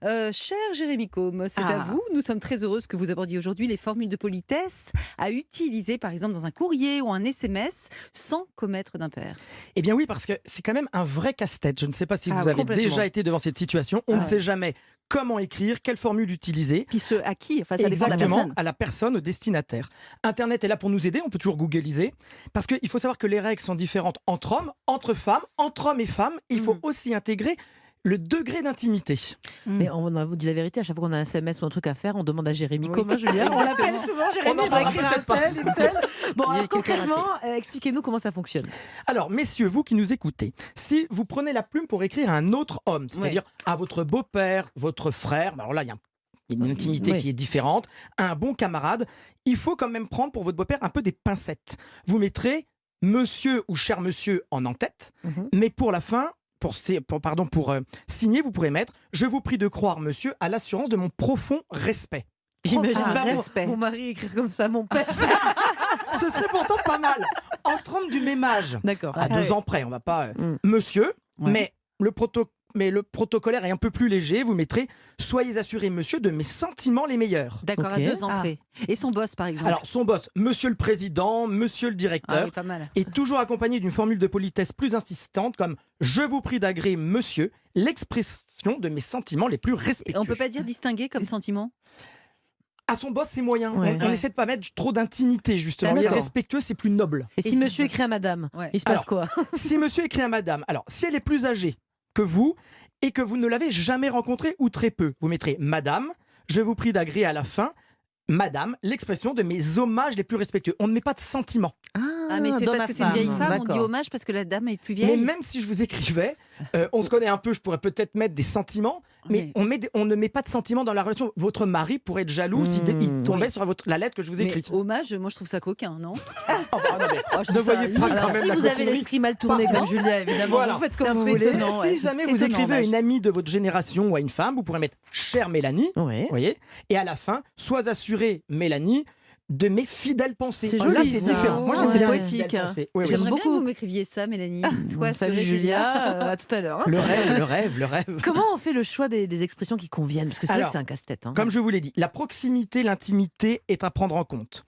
Cher Jérémy Combe, c'est à vous. Nous sommes très heureuses que vous abordiez aujourd'hui les formules de politesse à utiliser, par exemple, dans un courrier ou un SMS, sans commettre d'impair. Eh bien oui, parce que c'est quand même un vrai casse-tête. Je ne sais pas si vous avez complètement. déjà été devant cette situation. On ne sait jamais comment écrire, quelle formule utiliser. Puis ce à qui, enfin, ça dépend de la Exactement, personne. à la personne, au destinataire. Internet est là pour nous aider, on peut toujours googliser. Parce qu'il faut savoir que les règles sont différentes entre hommes, entre femmes, entre hommes et femmes. Il faut aussi intégrer le degré d'intimité. Mais on vous dit la vérité, à chaque fois qu'on a un SMS ou un truc à faire, on demande à Jérémy Oui. comment, Julien. On l'appelle souvent, Jérémy, On en je dois parlera écrire un peut-être pas. tel, une telle. Bon, Il y a alors quelques concrètement, expliquez-nous comment ça fonctionne. Alors, messieurs, vous qui nous écoutez, si vous prenez la plume pour écrire à un autre homme, c'est-à-dire à votre beau-père, votre frère, alors là, il y a une intimité qui est différente, un bon camarade, il faut quand même prendre pour votre beau-père un peu des pincettes. Vous mettrez monsieur ou cher monsieur en tête, mais pour la fin, pour signer, vous pourrez mettre « Je vous prie de croire, monsieur, à l'assurance de mon profond respect ». J'imagine Ah, pas respect. mon mari écrire comme ça, mon père. Ce serait pourtant pas mal. Entre hommes du même âge, D'accord. à 2 ans près, on va pas monsieur, mais le protocolaire est un peu plus léger. Vous mettrez soyez assuré, monsieur, de mes sentiments les meilleurs. D'accord, Ok. à 2 ans près. Et son boss, par exemple. Alors, son boss, monsieur le président, monsieur le Ah directeur, oui, pas mal. est toujours accompagné d'une formule de politesse plus insistante comme je vous prie d'agréer, monsieur, l'expression de mes sentiments les plus Et respectueux. on peut pas dire distinguer comme sentiment. À son boss, c'est moyen. Ouais. On essaie de pas mettre trop d'intimité, justement. D'accord. Les respectueux, c'est plus noble. Et si monsieur écrit à madame, Ouais. il se passe Alors, quoi? Si monsieur écrit à madame, alors si elle est plus âgée que vous et que vous ne l'avez jamais rencontrée ou très peu, vous mettrez madame, je vous prie d'agréer à la fin, madame, l'expression de mes hommages les plus respectueux. On ne met pas de sentiments. Ah, mais c'est d'homme parce à que c'est une vieille femme, on dit D'accord. hommage parce que la dame est plus Mais vieille. même si je vous écrivais, on se connaît un peu, je pourrais peut-être mettre des sentiments, mais on ne met pas de sentiments dans la relation. Votre mari pourrait être jaloux s'il il tombait sur la lettre que je vous Mais écris. hommage, moi je trouve ça coquin, non? Oh, bah, non, mais Oh, je ne trouve ça voyez pas Alors, quand même si la vous avez coquinerie. l'esprit mal tourné Pardon. comme Julien, évidemment, Voilà. vous faites C'est comme un vous peu voulez. étonnant. Si ouais. jamais C'est vous étonnant, écrivez à hommage. une amie de votre génération ou à une femme, vous pourrez mettre chère Mélanie, Ouais. voyez, et à la fin, sois assurée Mélanie de mes fidèles pensées. C'est Là, joli, c'est ça. différent. Moi, Oh, j'aime c'est bien les poétique, fidèles hein. pensées. Oui, oui. J'aimerais bien beaucoup. que vous m'écriviez ça, Mélanie. Sois Salut assurée, Julia, à tout à l'heure. Hein. Le rêve, le rêve, le rêve. Comment on fait le choix des expressions qui conviennent? Parce que c'est vrai que Alors, c'est un casse-tête. Hein. Comme je vous l'ai dit, la proximité, l'intimité est à prendre en compte.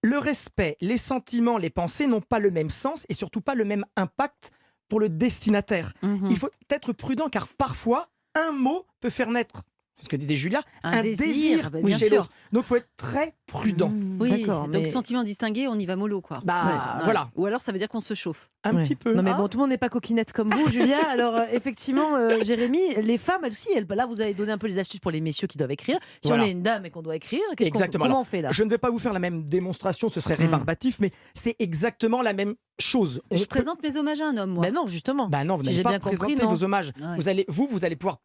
Le respect, les sentiments, les pensées n'ont pas le même sens et surtout pas le même impact pour le destinataire. Mhm. Il faut être prudent car parfois, un mot peut faire naître, c'est ce que disait Julia, Un un désir, bah, bien chez sûr. l'autre. Donc il faut être très prudent. Oui, D'accord, donc mais- sentiment distingué, on y va mollo, quoi. Bah Ouais. voilà, Ou alors ça veut dire qu'on se chauffe. un Ouais. petit peu. Non mais Ah. bon, tout le monde n'est pas coquinette comme vous, Julia. Alors effectivement, Jérémy, les femmes, elles aussi, là vous avez donné un peu les astuces pour les messieurs qui doivent écrire. Si Voilà. on est une dame et qu'on doit écrire, Exactement. comment Alors, on fait là? Je ne vais pas vous faire la même démonstration, ce serait rébarbatif, mais c'est exactement la même chose. On Je peut- présente mes hommages à un homme, moi. Ben non, justement. Bah non, vous Si n'allez j'ai pas bien compris, présenter non. vos hommages. Ouais. Vous allez pouvoir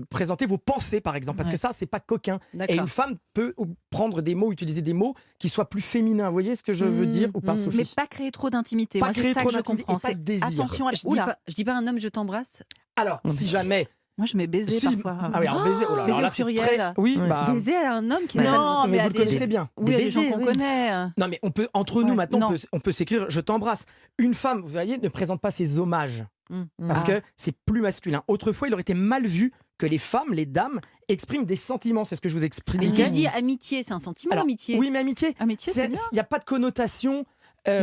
présenter vos pensées, par exemple, parce Ouais. que ça, c'est pas coquin. Et D'accord. une femme peut prendre des mots, utiliser des mots qui soient plus féminins. Vous voyez ce que je veux dire ou pas, Sophie? Mais pas créer trop d'intimité. Pas Moi, c'est créer ça trop que je d'intimité comprends. et pas de désir. Attention à Je dis, Oula. je dis pas à un homme je t'embrasse. Alors, si jamais... Moi, je mets baiser si- parfois. Ah oui, alors baiser, oh là, Baiser alors là, au c'est pluriel. très- Oui, Ouais. bah... Baiser à un homme qui mais- n'a pas de- Non, mais vous à le des- connaissez bien. Oui, à des gens baisers, qu'on oui. connaît. Non, mais on peut, entre nous, Ouais, maintenant, non. on peut s'écrire « je t'embrasse ». Une femme, vous voyez, ne présente pas ses hommages. Parce Ah. que c'est plus masculin. Autrefois, il aurait été mal vu que les femmes, les dames, expriment des sentiments. C'est ce que je vous exprime. Mais si je dis amitié, c'est un sentiment, Alors, amitié. Oui, mais amitié, Amitié, c'est bien. il n'y a pas de connotation,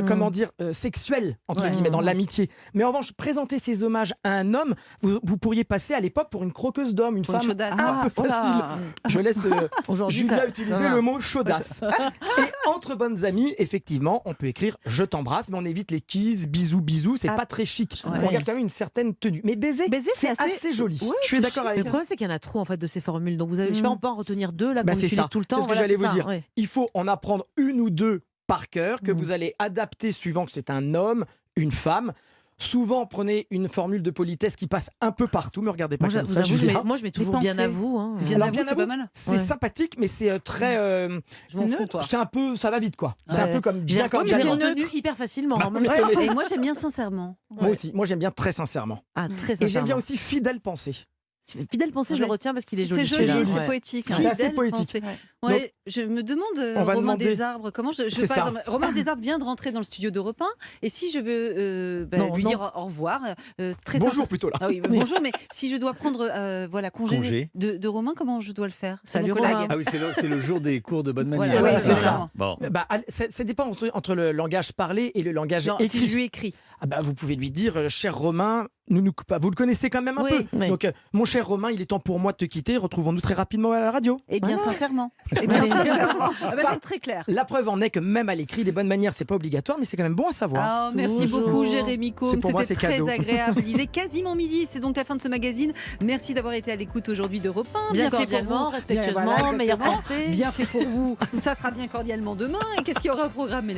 comment dire, sexuelle, entre Ouais. guillemets, dans l'amitié. Mais en revanche, présenter ces hommages à un homme, vous pourriez passer à l'époque pour une croqueuse d'homme, une Pour une femme chaudasse. un peu oh là. facile. Je laisse Aujourd'hui, Julia ça utiliser va. le mot chaudasse. Et entre bonnes amies, effectivement, on peut écrire je t'embrasse, mais on évite les kisses, bisous, bisous, c'est Ah. pas très chic. Ouais. On garde quand même une certaine tenue. Mais baiser, Baiser, c'est c'est assez- assez joli. Ouais, je suis c'est d'accord Le avec vous. problème, c'est qu'il y en a trop en fait de ces formules. Donc vous avez, je sais pas, on peut en retenir deux là Bah, qu'on c'est utilise ça. tout le temps. C'est ce que Voilà, j'allais vous ça, dire. ouais. Il faut en apprendre une ou deux par cœur que vous allez adapter suivant que c'est un homme, une femme. Souvent, prenez une formule de politesse qui passe un peu partout. Me regardez pas Moi, comme vous ça, avoue, Julia. moi je mets toujours bien pensées. à vous. Hein. Bien Alors, à vous, c'est à pas vous, mal. c'est Ouais. sympathique, mais c'est très. Je m'en fous, quoi. C'est un peu, ça va vite, quoi. C'est un Ouais. peu comme J'ai bien j'ai cordialement. retenu hyper facilement. Bah, en même mais temps. tenez. Et moi, j'aime bien sincèrement. Moi aussi, moi j'aime bien très sincèrement. Ah, très Et j'aime sincèrement. bien aussi fidèle pensée. Fidèle pensée, je le retiens parce qu'il est joli. C'est joli, celui-là. c'est Ouais. poétique. C'est assez Fidèle poétique. pensée. Donc, Ouais, je me demande, on va Romain demander- Desarbres, comment C'est par ça. exemple, Romain Desarbres vient de rentrer dans le studio d'Europe 1, et si je veux Non, lui non. dire au revoir, très Bonjour sincère- plutôt là. Ah oui, bonjour, mais si je dois prendre congé de Romain, comment je dois le faire? C'est Salut, mon collègue. Romain. Ah oui, c'est le jour des cours de bonne Voilà, manière. ouais, oui, c'est ça. vraiment. Bon. Ça dépend entre le langage parlé et le langage Non, écrit. si je lui écris. Ah bah, vous pouvez lui dire, cher Romain, vous le connaissez quand même un Oui. peu. Oui. Donc, mon cher Romain, il est temps pour moi de te quitter. Retrouvons-nous très rapidement à la radio. Eh bien, Voilà. sincèrement. Eh bien, Ah bah, c'est très clair. La preuve en est que même à l'écrit, les bonnes manières, c'est pas obligatoire, mais c'est quand même bon à savoir. Ah, merci Toujours. beaucoup Jérémy C'est Combe, pour moi, c'était c'est très cadeau. agréable. Il est quasiment midi, c'est donc la fin de ce magazine. Merci d'avoir été à l'écoute aujourd'hui d'Europe 1. Bien fait pour cordialement, vous. respectueusement, Bien, voilà, meilleure exactement. pensée. Bien fait pour vous. Ça sera bien cordialement demain. Et qu'est-ce qu'il y aura au programme,